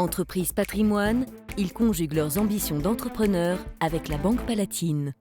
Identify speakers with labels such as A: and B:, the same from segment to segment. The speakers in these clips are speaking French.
A: Entreprise Patrimoine, ils conjuguent leurs ambitions d'entrepreneurs avec la Banque Palatine.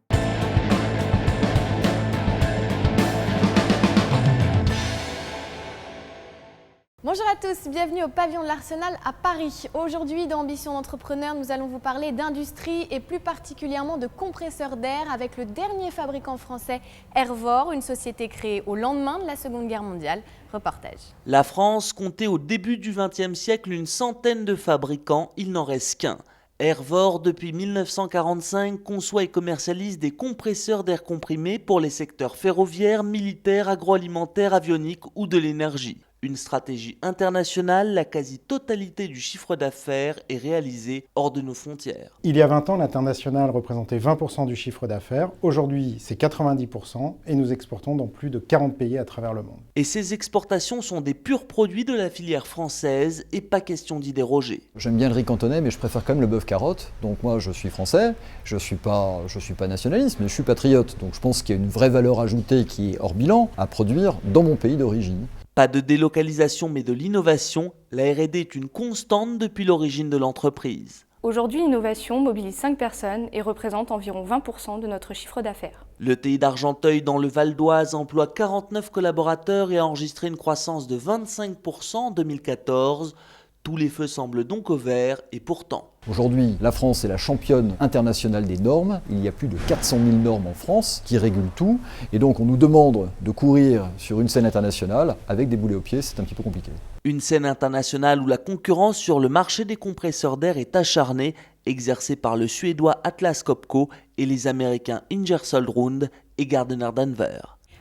B: Bonjour à tous, bienvenue au pavillon de l'Arsenal à Paris. Aujourd'hui, dans Ambition d'entrepreneur, nous allons vous parler d'industrie et plus particulièrement de compresseurs d'air avec le dernier fabricant français, Airvor, une société créée au lendemain de la Seconde Guerre mondiale. Reportage.
C: La France comptait au début du XXe siècle une centaine de fabricants, il n'en reste qu'un. Airvor, depuis 1945, conçoit et commercialise des compresseurs d'air comprimé pour les secteurs ferroviaires, militaires, agroalimentaires, avioniques ou de l'énergie. Une stratégie internationale, la quasi-totalité du chiffre d'affaires est réalisée hors de nos frontières.
D: Il y a 20 ans, l'international représentait 20% du chiffre d'affaires. Aujourd'hui, c'est 90% et nous exportons dans plus de 40 pays à travers le monde.
C: Et ces exportations sont des purs produits de la filière française et pas question d'y déroger.
E: J'aime bien le riz cantonais, mais je préfère quand même le bœuf carotte. Donc moi, je suis français, je suis pas nationaliste, mais je suis patriote. Donc je pense qu'il y a une vraie valeur ajoutée qui est hors bilan à produire dans mon pays d'origine.
C: Pas de délocalisation mais de l'innovation, la R&D est une constante depuis l'origine de l'entreprise.
F: Aujourd'hui, l'innovation mobilise 5 personnes et représente environ 20% de notre chiffre d'affaires.
C: Le TI d'Argenteuil dans le Val d'Oise emploie 49 collaborateurs et a enregistré une croissance de 25% en 2014. Tous les feux semblent donc au vert et pourtant.
E: Aujourd'hui, la France est la championne internationale des normes. Il y a plus de 400 000 normes en France qui régulent tout. Et donc on nous demande de courir sur une scène internationale avec des boulets aux pieds, c'est un petit peu compliqué.
C: Une scène internationale où la concurrence sur le marché des compresseurs d'air est acharnée, exercée par le Suédois Atlas Copco et les Américains Ingersoll-Rand et Gardner Denver.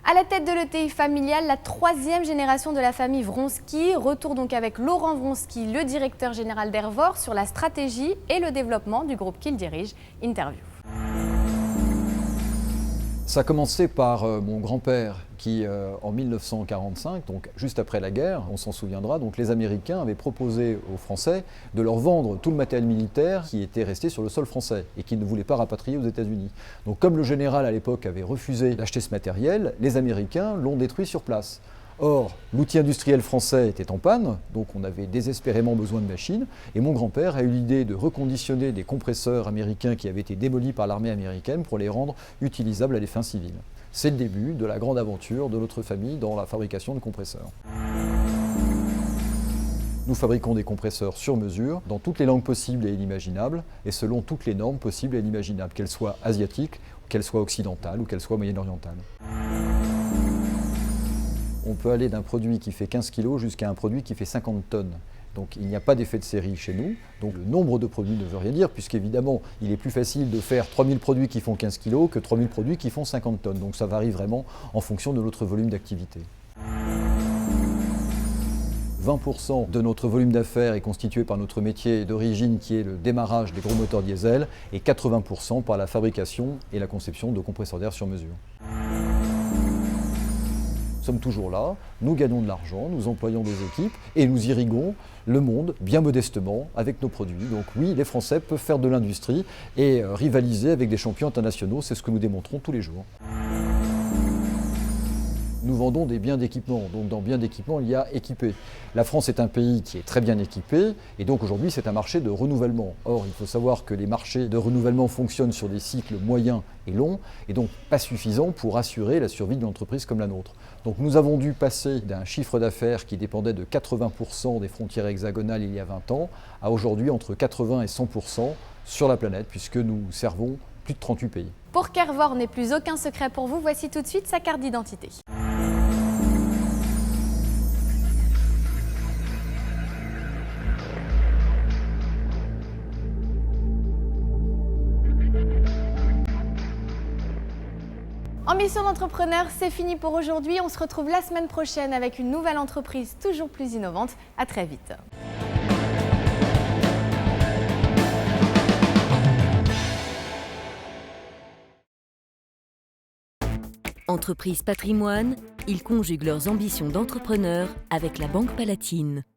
B: À la tête de l'ETI familial, la troisième génération de la famille Wronski. Retour donc avec Laurent Wronski, le directeur général d'Airvor, sur la stratégie et le développement du groupe qu'il dirige. Interview.
E: Ça a commencé par mon grand-père qui, en 1945, donc juste après la guerre, on s'en souviendra, donc les Américains avaient proposé aux Français de leur vendre tout le matériel militaire qui était resté sur le sol français et qu'ils ne voulaient pas rapatrier aux États-Unis. Donc comme le général à l'époque avait refusé d'acheter ce matériel, les Américains l'ont détruit sur place. Or, l'outil industriel français était en panne, donc on avait désespérément besoin de machines, et mon grand-père a eu l'idée de reconditionner des compresseurs américains qui avaient été démolis par l'armée américaine pour les rendre utilisables à des fins civiles. C'est le début de la grande aventure de notre famille dans la fabrication de compresseurs. Nous fabriquons des compresseurs sur mesure, dans toutes les langues possibles et inimaginables, et selon toutes les normes possibles et inimaginables, qu'elles soient asiatiques, qu'elles soient occidentales ou qu'elles soient moyen-orientales. On peut aller d'un produit qui fait 15 kg jusqu'à un produit qui fait 50 tonnes. Donc il n'y a pas d'effet de série chez nous. Donc le nombre de produits ne veut rien dire, puisqu'évidemment, il est plus facile de faire 3000 produits qui font 15 kg que 3000 produits qui font 50 tonnes. Donc ça varie vraiment en fonction de notre volume d'activité. 20% de notre volume d'affaires est constitué par notre métier d'origine qui est le démarrage des gros moteurs diesel et 80% par la fabrication et la conception de compresseurs d'air sur mesure. Nous sommes toujours là, nous gagnons de l'argent, nous employons des équipes et nous irriguons le monde bien modestement avec nos produits. Donc oui, les Français peuvent faire de l'industrie et rivaliser avec des champions internationaux, c'est ce que nous démontrons tous les jours. Nous vendons des biens d'équipement, donc dans biens d'équipement il y a équipé. La France est un pays qui est très bien équipé et donc aujourd'hui c'est un marché de renouvellement. Or il faut savoir que les marchés de renouvellement fonctionnent sur des cycles moyens et longs et donc pas suffisants pour assurer la survie d'une entreprise comme la nôtre. Donc nous avons dû passer d'un chiffre d'affaires qui dépendait de 80% des frontières hexagonales il y a 20 ans à aujourd'hui entre 80 et 100% sur la planète puisque nous servons plus de 38 pays.
B: Pour qu'Airvor n'ait plus aucun secret pour vous, voici tout de suite sa carte d'identité. Ambition d'entrepreneur, c'est fini pour aujourd'hui. On se retrouve la semaine prochaine avec une nouvelle entreprise toujours plus innovante. À très vite.
A: Entreprise Patrimoine, ils conjuguent leurs ambitions d'entrepreneurs avec la Banque Palatine.